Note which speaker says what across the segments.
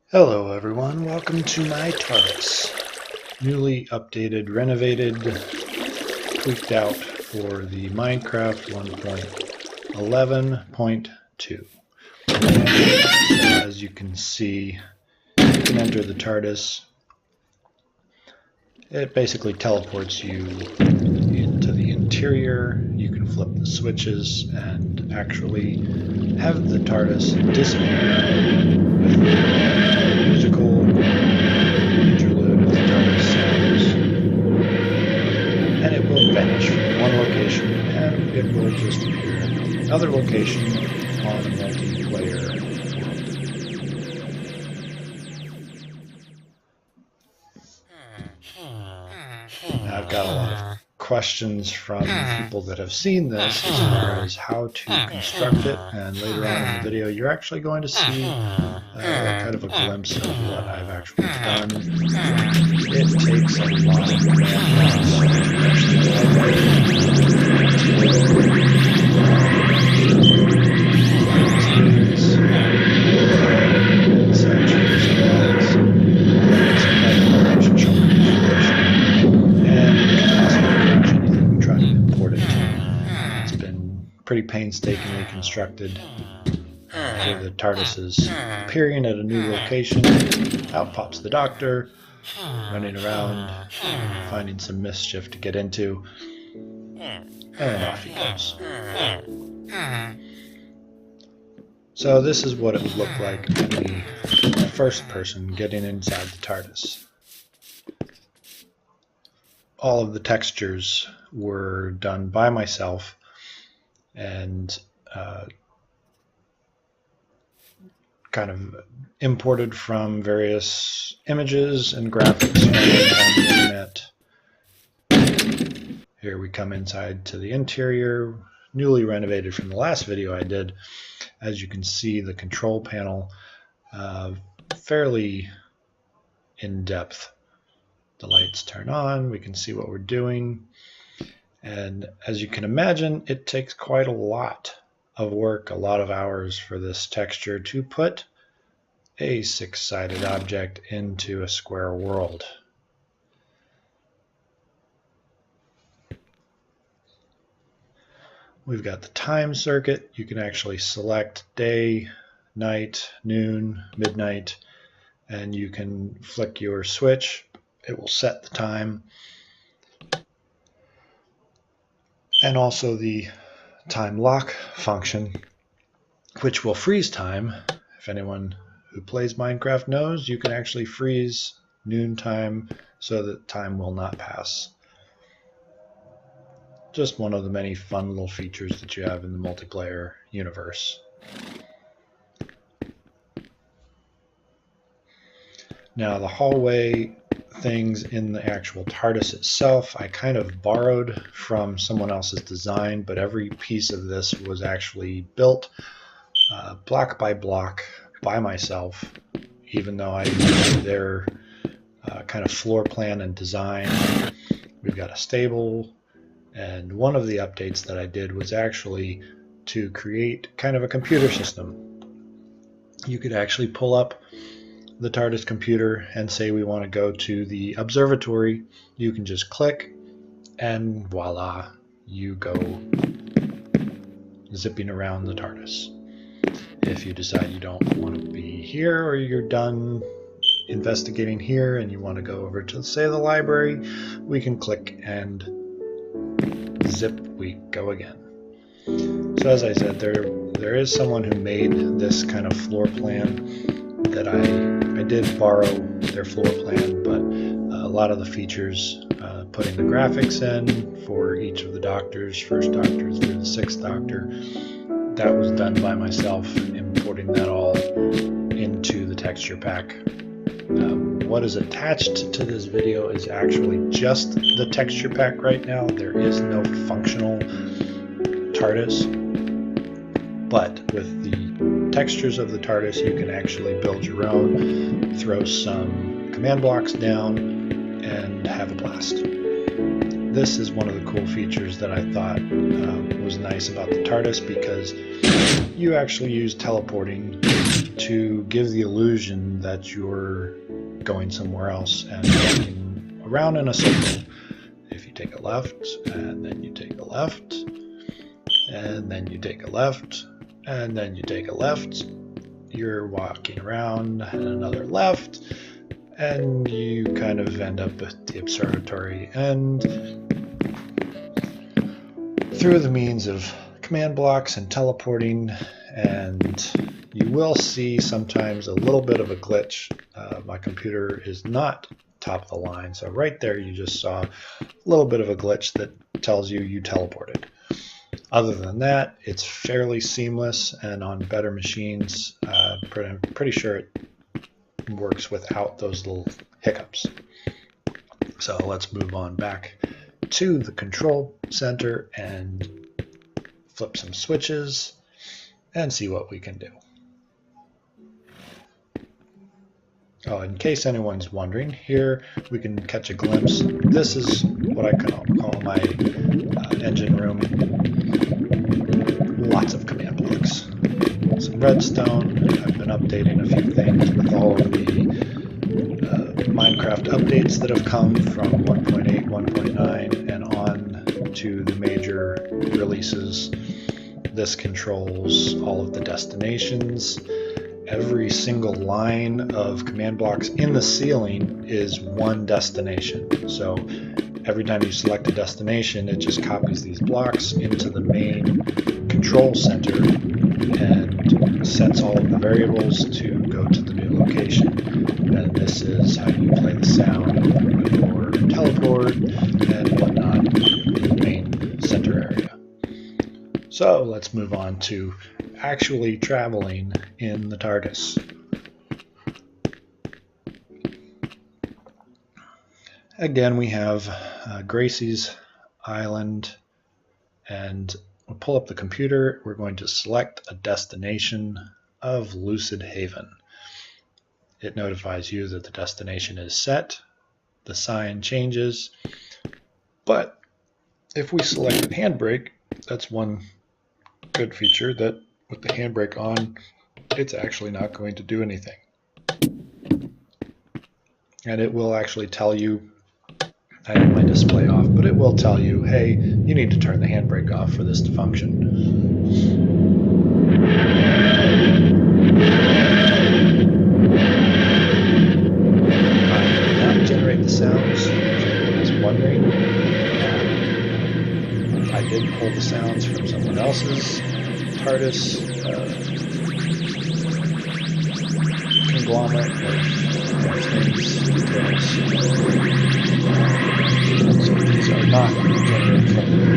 Speaker 1: Hello everyone, welcome to my TARDIS. Newly updated, renovated, tweaked out for the Minecraft 1.11.2. As you can see, you can enter the TARDIS. It basically teleports you into the interior. You can flip the switches and actually have the TARDIS dissipate with musical interlude of the TARDIS sounds, and it will vanish from one location and it will just appear in another location on a multiplayer world. Now, I've got a lot of questions from people that have seen this as far as how to construct it, and later on in the video you're actually going to see kind of a glimpse of what I've actually done. It takes a lot of pretty painstakingly constructed. Here the TARDIS is appearing at a new location. Out pops the Doctor, running around, finding some mischief to get into, and off he goes. So this is what it would look like in the first person getting inside the TARDIS. All of the textures were done by myself and kind of imported from various images and graphics from the internet. Here we come inside to the interior, newly renovated from the last video I did. As you can see, the control panel fairly in-depth. The lights turn on, we can see what we're doing. And as you can imagine, it takes quite a lot of work, a lot of hours for this texture to put a six-sided object into a square world. We've got the time circuit. You can actually select day, night, noon, midnight, and you can flick your switch. It will set the time. And also the time lock function, which will freeze time. If anyone who plays Minecraft knows, you can actually freeze noontime so that time will not pass. Just one of the many fun little features that you have in the multiplayer universe. Now the hallway things in the actual TARDIS itself, I kind of borrowed from someone else's design, but every piece of this was actually built block by block by myself, even though I knew their kind of floor plan and design. We've got a stable, and one of the updates that I did was actually to create kind of a computer system. You could actually pull up the TARDIS computer and say we want to go to the observatory. You can just click and voila, you go zipping around the TARDIS. If you decide you don't want to be here, or you're done investigating here and you want to go over to, say, the library, we can click and zip, we go again. So as I said, there is someone who made this kind of floor plan that I did borrow their floor plan, but a lot of the features, putting the graphics in for each of the Doctors, first Doctor through the sixth Doctor, that was done by myself, importing that all into the texture pack. What is attached to this video is actually just the texture pack right now. There is no functional TARDIS, but with the textures of the TARDIS, you can actually build your own, throw some command blocks down, and have a blast. this is one of the cool features that I thought was nice about the TARDIS, because you actually use teleporting to give the illusion that you're going somewhere else and walking around in a circle. If you take a left, and then you take a left, and then you take a left, and then you take a left, you're walking around and another left, and you kind of end up at the observatory. And through the means of command blocks and teleporting, and you will see sometimes a little bit of a glitch. My computer is not top of the line, so right there you just saw a little bit of a glitch that tells you teleported. Other than that, it's fairly seamless, and on better machines, I'm pretty sure it works without those little hiccups. So let's move on back to the control center and flip some switches and see what we can do. Oh, in case anyone's wondering, here we can catch a glimpse. This is what I call my engine room. Lots of command blocks. Some redstone. I've been updating a few things with all of the Minecraft updates that have come from 1.8, 1.9, and on to the major releases. This controls all of the destinations. Every single line of command blocks in the ceiling is one destination. So every time you select a destination, it just copies these blocks into the main control center and sets all of the variables to go to the new location. And this is how you play the sound or teleport and whatnot in the main center area. So let's move on to actually traveling in the TARDIS. Again, we have Gracie's Island, and we'll pull up the computer. We're going to select a destination of Lucid Haven. It notifies you that the destination is set. The sign changes, but if we select handbrake, that's one good feature, that with the handbrake on, it's actually not going to do anything. And it will actually tell you, I have my display off, but it will tell you, hey, you need to turn the handbrake off for this to function. I did not generate the sounds, if anyone is wondering. I did pull the sounds from someone else's TARDIS conglomerate of things, details. So these are not generated from the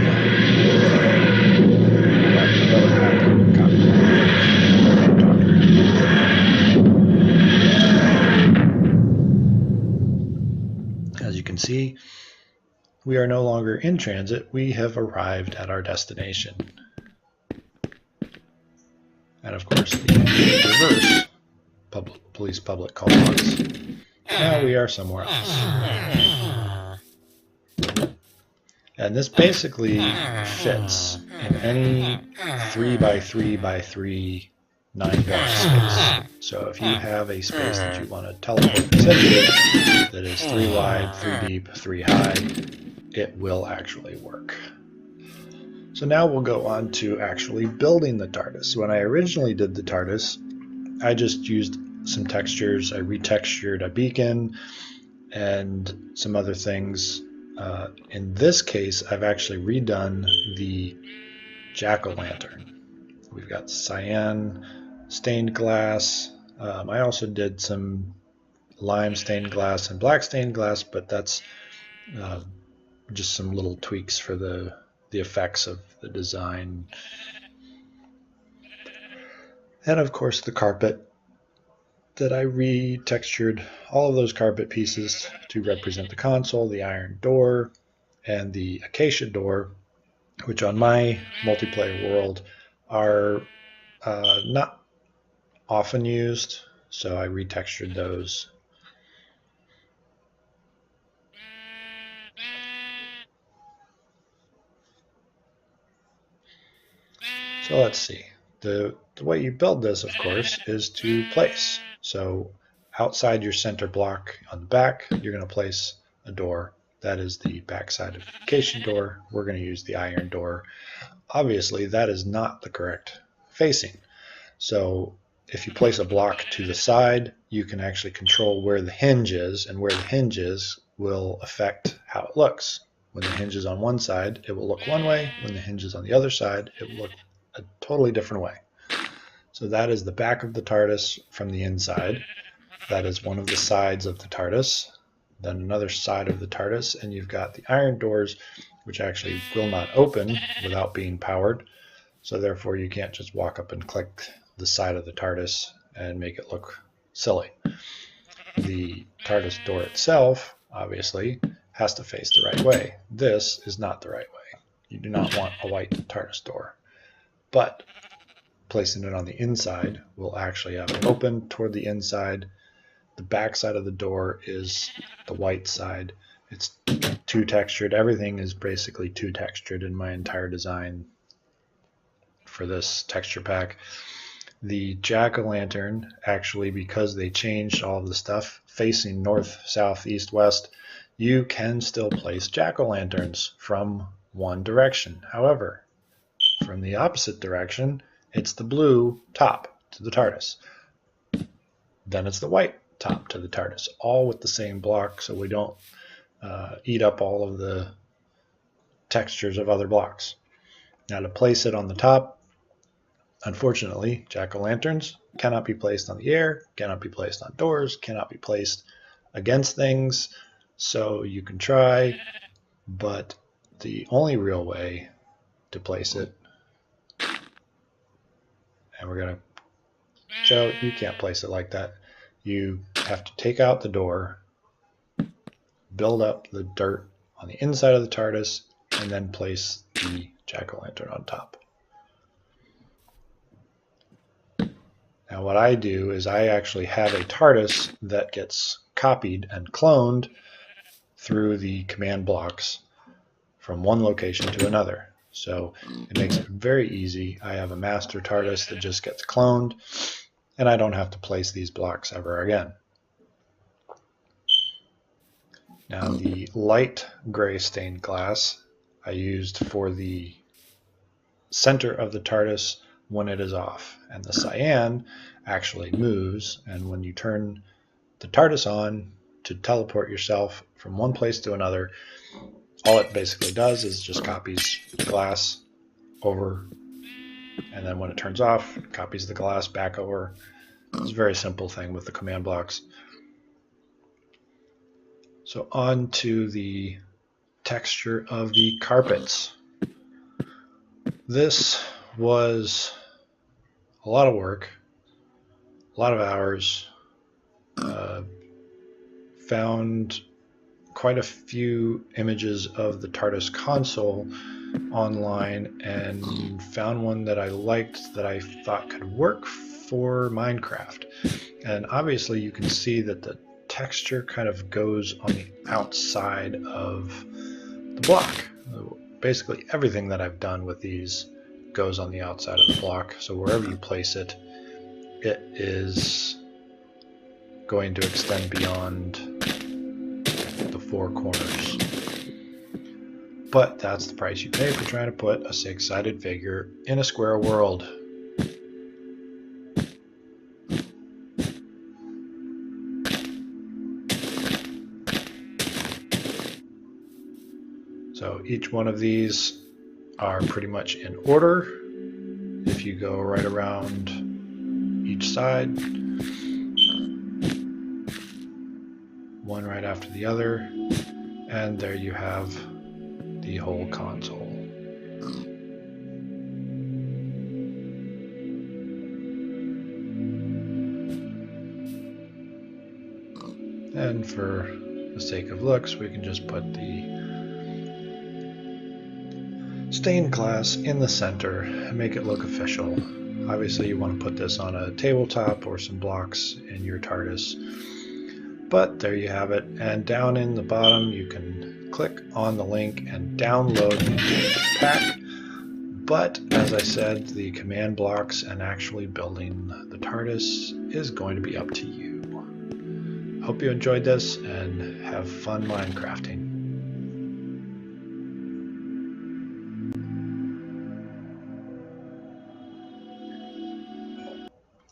Speaker 1: copy. As you can see, we are no longer in transit. We have arrived at our destination. And of course, the reverse police public call logs. Now we are somewhere else. And this basically fits in any 3x3x3 9-block space. So if you have a space that you want to teleport into that is 3 wide, 3 deep, 3 high, it will actually work. So now we'll go on to actually building the TARDIS. When I originally did the TARDIS, I just used some textures. I retextured a beacon and some other things. In this case, I've actually redone the jack-o'-lantern. We've got cyan stained glass. I also did some lime stained glass and black stained glass, but that's just some little tweaks for the effects of the design. And of course the carpet that I retextured all of those carpet pieces to represent the console, the iron door, and the acacia door, which on my multiplayer world are not often used, so I retextured those. So let's see. The way you build this, of course, is to place. So outside your center block on the back, you're going to place a door. That is the back side of the vacation door. We're going to use the iron door. Obviously, that is not the correct facing. So if you place a block to the side, you can actually control where the hinge is, and where the hinge is will affect how it looks. When the hinge is on one side, it will look one way. When the hinge is on the other side, it will look a totally different way. So that is the back of the TARDIS from the inside. That is one of the sides of the TARDIS. Then another side of the TARDIS, and you've got the iron doors, which actually will not open without being powered. So therefore you can't just walk up and click the side of the TARDIS and make it look silly. The TARDIS door itself, obviously, has to face the right way. This is not the right way. You do not want a white TARDIS door. But placing it on the inside will actually have it open toward the inside. The back side of the door is the white side. It's two textured. Everything is basically two textured in my entire design for this texture pack. The jack-o'-lantern, actually, because they changed all of the stuff facing north, south, east, west, you can still place jack-o'-lanterns from one direction. However, from the opposite direction, it's the blue top to the TARDIS. Then it's the white top to the TARDIS, all with the same block, so we don't eat up all of the textures of other blocks. Now to place it on the top, unfortunately, jack-o'-lanterns cannot be placed on the air, cannot be placed on doors, cannot be placed against things. So you can try, but the only real way to place it, and we're going to show, you can't place it like that. You have to take out the door, build up the dirt on the inside of the TARDIS, and then place the jack-o'-lantern on top. Now what I do is I actually have a TARDIS that gets copied and cloned through the command blocks from one location to another. So it makes it very easy. I have a master TARDIS that just gets cloned, and I don't have to place these blocks ever again. Now the light gray stained glass I used for the center of the TARDIS when it is off, and the cyan actually moves, and when you turn the TARDIS on to teleport yourself from one place to another, all it basically does is just copies the glass over, and then when it turns off, it copies the glass back over. It's a very simple thing with the command blocks. So on to the texture of the carpets. This was a lot of work, a lot of hours. Found quite a few images of the TARDIS console online and found one that I liked that I thought could work for Minecraft. And obviously you can see that the texture kind of goes on the outside of the block. Basically everything that I've done with these goes on the outside of the block, so wherever you place it, it is going to extend beyond the four corners. But that's the price you pay for trying to put a six-sided figure in a square world. So each one of these are pretty much in order. If you go right around each side, one right after the other, and there you have the whole console. And for the sake of looks, we can just put the stained glass in the center and make it look official. Obviously you want to put this on a tabletop or some blocks in your TARDIS. But there you have it, and down in the bottom you can click on the link and download the pack. But as I said, the command blocks and actually building the TARDIS is going to be up to you. Hope you enjoyed this and have fun Minecrafting.